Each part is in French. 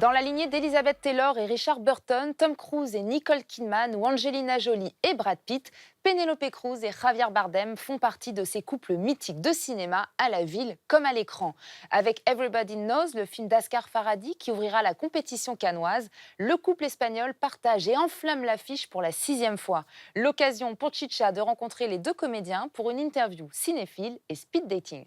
Dans la lignée d'Elizabeth Taylor et Richard Burton, Tom Cruise et Nicole Kidman ou Angelina Jolie et Brad Pitt, Penélope Cruz et Javier Bardem font partie de ces couples mythiques de cinéma à la ville comme à l'écran. Avec Everybody Knows, le film d'Asghar Farhadi qui ouvrira la compétition cannoise, le couple espagnol partage et enflamme l'affiche pour la 6e fois. L'occasion pour Chicha de rencontrer les deux comédiens pour une interview cinéphile et speed dating.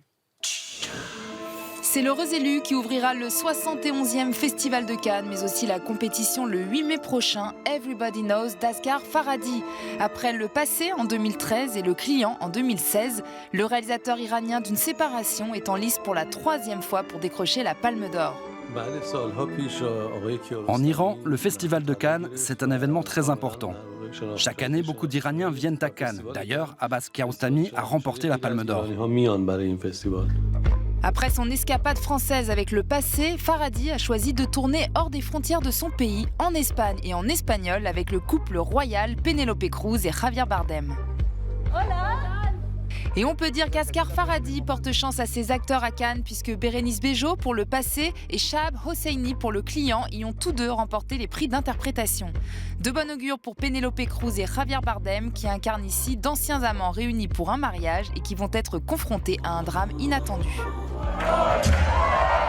C'est l'heureux élu qui ouvrira le 71e Festival de Cannes, mais aussi la compétition le 8 mai prochain, Everybody Knows d'Asghar Farhadi. Après Le Passé en 2013 et Le Client en 2016, le réalisateur iranien d'une séparation est en lice pour la 3e fois pour décrocher la Palme d'Or. En Iran, le Festival de Cannes, c'est un événement très important. Chaque année, beaucoup d'Iraniens viennent à Cannes. D'ailleurs, Abbas Kiarostami a remporté la Palme d'Or. Après son escapade française avec Le Passé, Farhadi a choisi de tourner hors des frontières de son pays, en Espagne et en espagnol, avec le couple royal Penélope Cruz et Javier Bardem. Hola. Et on peut dire qu'Asghar Farhadi porte chance à ses acteurs à Cannes, puisque Bérénice Bejo pour Le Passé et Shahab Hosseini pour Le Client y ont tous deux remporté les prix d'interprétation. De bon augure pour Penélope Cruz et Javier Bardem, qui incarnent ici d'anciens amants réunis pour un mariage et qui vont être confrontés à un drame inattendu.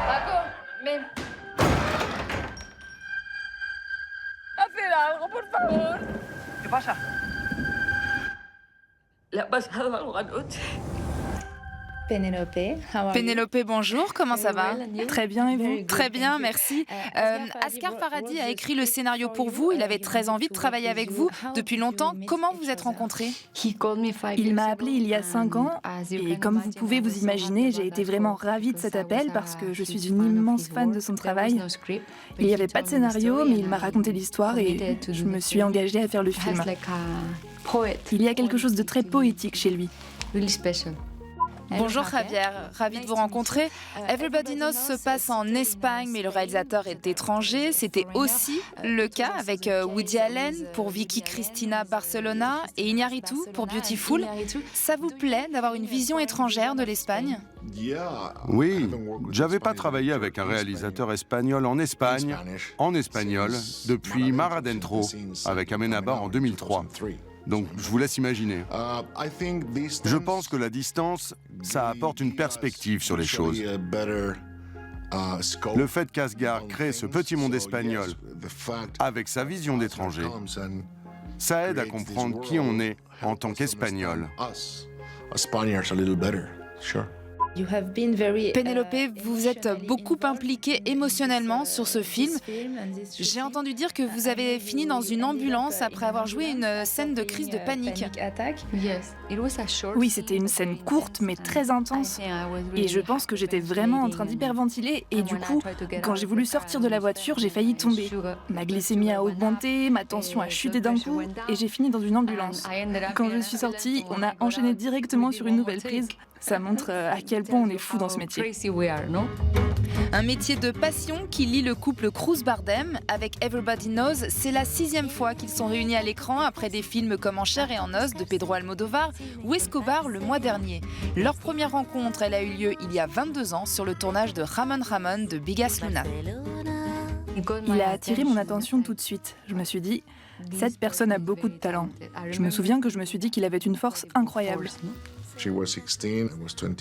Paco, ven. Hacer algo, por favor. ¿Qué pasa? ¿Le ha pasado algo anoche? Pénélope, bonjour, comment ça va? Très bien, et vous? Très bien, merci. Asghar Farhadi a écrit le scénario pour vous, il avait très envie de travailler avec vous depuis longtemps. Comment vous êtes rencontrés? Il m'a appelé il y a 5 ans et comme vous pouvez vous imaginer, j'ai été vraiment ravie de cet appel parce que je suis une immense fan de son travail. Il n'y avait pas de scénario, mais il m'a raconté l'histoire et je me suis engagée à faire le film. Il y a quelque chose de très poétique chez lui. Bonjour Javier, ravi de vous rencontrer. Everybody Knows se passe en Espagne, mais le réalisateur est étranger. C'était aussi le cas avec Woody Allen pour Vicky Cristina Barcelona et Iñárritu pour Beautiful. Ça vous plaît d'avoir une vision étrangère de l'Espagne? Oui, j'avais pas travaillé avec un réalisateur espagnol en Espagne, en espagnol, depuis Mar Adentro, avec Amenábar en 2003. Donc, je vous laisse imaginer. Je pense que la distance, ça apporte une perspective sur les choses. Le fait qu'Asghar crée ce petit monde espagnol avec sa vision d'étranger, ça aide à comprendre qui on est en tant qu'Espagnol. Pénélope, vous êtes beaucoup impliquée émotionnellement sur ce film. J'ai entendu dire que vous avez fini dans une ambulance après avoir joué une scène de crise de panique. Oui, c'était une scène courte mais très intense. Et je pense que j'étais vraiment en train d'hyperventiler et du coup, quand j'ai voulu sortir de la voiture, j'ai failli tomber. Ma glycémie a augmenté, ma tension a chuté d'un coup et j'ai fini dans une ambulance. Quand je suis sortie, on a enchaîné directement sur une nouvelle prise. Ça montre à quel point on est fou dans ce métier. Un métier de passion qui lie le couple Cruz-Bardem. Avec Everybody Knows, c'est la 6e fois qu'ils sont réunis à l'écran après des films comme En chair et en os de Pedro Almodóvar ou Escobar le mois dernier. Leur première rencontre, elle a eu lieu il y a 22 ans sur le tournage de Ramon Ramon de Bigas Luna. Il a attiré mon attention tout de suite. Je me suis dit, cette personne a beaucoup de talent. Je me souviens que je me suis dit qu'il avait une force incroyable.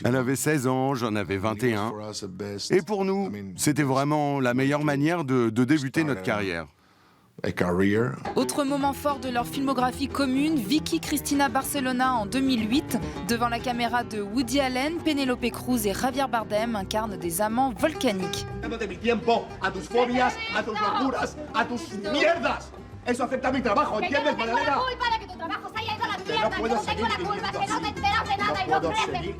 Elle avait 16 ans, j'en avais 21. Et pour nous, c'était vraiment la meilleure manière de débuter notre carrière. Autre moment fort de leur filmographie commune, Vicky Cristina Barcelona en 2008. Devant la caméra de Woody Allen, Penélope Cruz et Javier Bardem incarnent des amants volcaniques. Eso afecta mi trabajo, ¿entiendes, Madalena?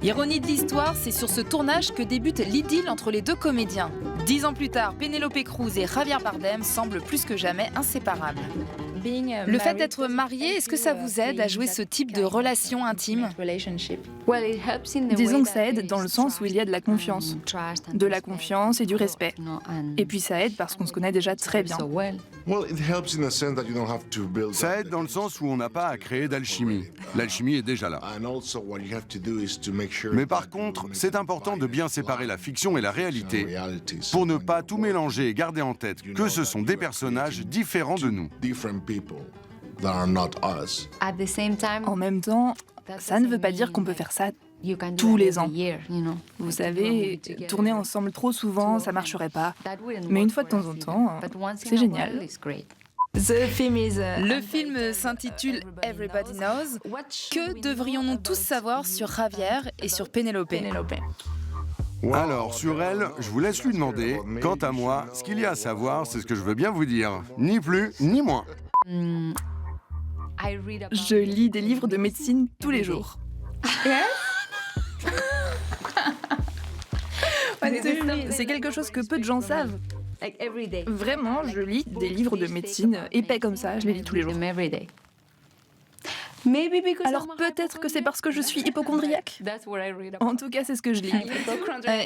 Ironie de l'histoire, c'est sur ce tournage que débute l'idylle entre les deux comédiens. 10 ans plus tard, Penélope Cruz et Javier Bardem semblent plus que jamais inséparables. Le fait d'être marié, est-ce que ça vous aide à jouer ce type de relation intime? Disons que ça aide dans le sens où il y a de la confiance. De la confiance et du respect. Et puis ça aide parce qu'on se connaît déjà très bien. Ça aide dans le sens où on n'a pas à créer d'alchimie. L'alchimie est déjà là. Mais par contre, c'est important de bien séparer la fiction et la réalité pour ne pas tout mélanger et garder en tête que ce sont des personnages différents de nous. En même temps, ça ne veut pas dire qu'on peut faire ça tous les ans. Vous savez, tourner ensemble trop souvent, ça marcherait pas. Mais une fois de temps en temps, c'est génial. Le film s'intitule Everybody Knows. Que devrions-nous tous savoir sur Javier et sur Penelope? Alors, sur elle, je vous laisse lui demander. Quant à moi, ce qu'il y a à savoir, c'est ce que je veux bien vous dire. Ni plus, ni moins. Je lis des livres de médecine tous les jours. C'est quelque chose que peu de gens savent. Vraiment, je lis des livres de médecine épais comme ça, je les lis tous les jours. Alors peut-être que c'est parce que je suis hypocondriaque. En tout cas, c'est ce que je lis.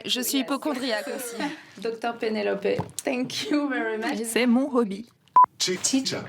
Je suis hypocondriaque aussi. Dr Penelope, thank you very much. C'est mon hobby. Chicha.